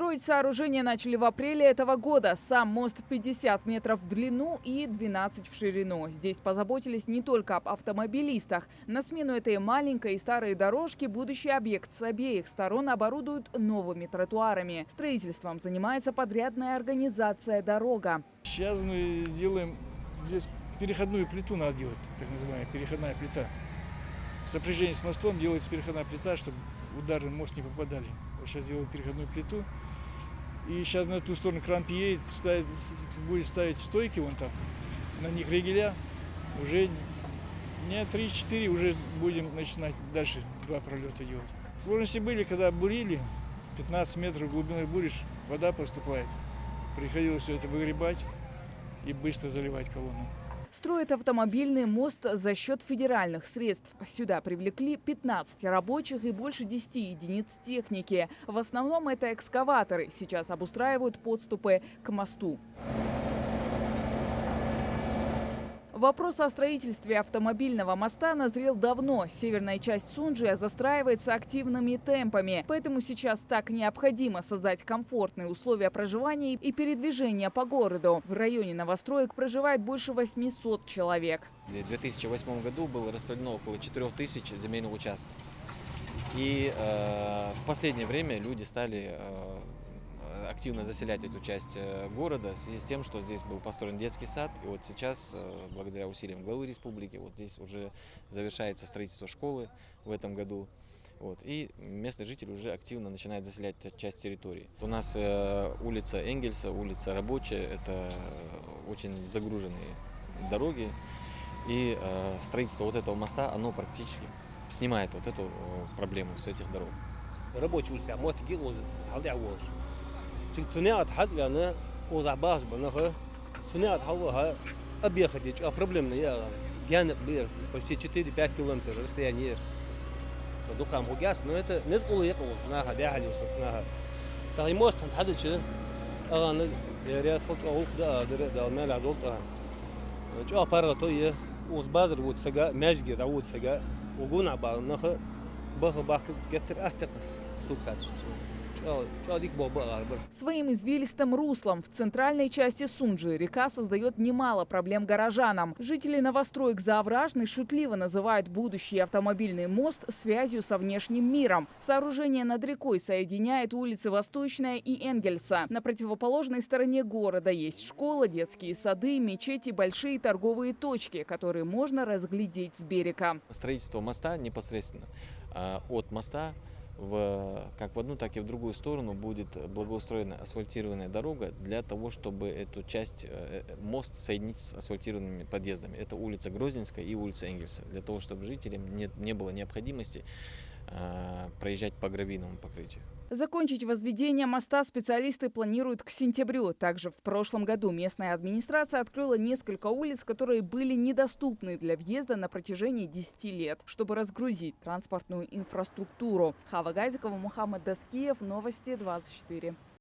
Строить сооружение начали в апреле этого года. Сам мост 50 метров в длину и 12 в ширину. Здесь позаботились не только об автомобилистах. На смену этой маленькой и старой дорожки будущий объект с обеих сторон оборудуют новыми тротуарами. Строительством занимается подрядная организация «Дорога». Сейчас мы делаем здесь переходную плиту, надо делать, так называемая переходная плита. Сопряжение с мостом делается переходная плита, чтобы удары в мост не попадали. Вот сейчас делаем переходную плиту. И сейчас на ту сторону кран приедет, будет ставить стойки вон там, на них ригеля. Уже не 3-4, уже будем начинать дальше 2 пролета делать. Сложности были, когда бурили, 15 метров глубиной буришь, вода поступает. Приходилось все это выгребать и быстро заливать колонну. Строит автомобильный мост за счет федеральных средств. Сюда привлекли 15 рабочих и больше 10 единиц техники. В основном это экскаваторы. Сейчас обустраивают подступы к мосту. Вопрос о строительстве автомобильного моста назрел давно. Северная часть Сунджи застраивается активными темпами. Поэтому сейчас так необходимо создать комфортные условия проживания и передвижения по городу. В районе новостроек проживает больше 800 человек. Здесь в 2008 году было распределено около 4000 земельных участков. И в последнее время люди стали активно заселять эту часть города в связи с тем, что здесь был построен детский сад. И вот сейчас, благодаря усилиям главы республики, вот здесь уже завершается строительство школы в этом году. Вот, и местные жители уже активно начинают заселять часть территории. У нас улица Энгельса, улица Рабочая, это очень загруженные дороги. И строительство вот этого моста, оно практически снимает вот эту проблему с этих дорог. Рабочая улица, تنيات حد يعني وضع باص بناخه تنيات هوا أبيخديش проблемный я جانب كبير почти 4-5 километров расстояние فدوقا مقاس но это не сقول يقول ناها بيحلي ناها تاي موست هنتحدد شيء أنا يا صوت أقول ده ده المال عدولتها جو أباراتوية وزبادر وتسجى ماجي رعود سجى وجونا بعض ناخه باخ كتر أحتقص سوق خاتش Своим извилистым руслом в центральной части Сунджи река создает немало проблем горожанам. Жители новостроек Заовражной шутливо называют будущий автомобильный мост связью со внешним миром. Сооружение над рекой соединяет улицы Восточная и Энгельса. На противоположной стороне города есть школа, детские сады, мечети, большие торговые точки, которые можно разглядеть с берега. Строительство моста непосредственно от моста как в одну, так и в другую сторону будет благоустроена асфальтированная дорога для того, чтобы эту часть, мост соединить с асфальтированными подъездами. Это улица Грозненская и улица Энгельса. Для того, чтобы жителям не было необходимости проезжать по гравийному покрытию. Закончить возведение моста специалисты планируют к сентябрю. Также в прошлом году местная администрация открыла несколько улиц, которые были недоступны для въезда на протяжении 10 лет, чтобы разгрузить транспортную инфраструктуру. Хава Газикова, Мухаммад Даскиев, Новости 24.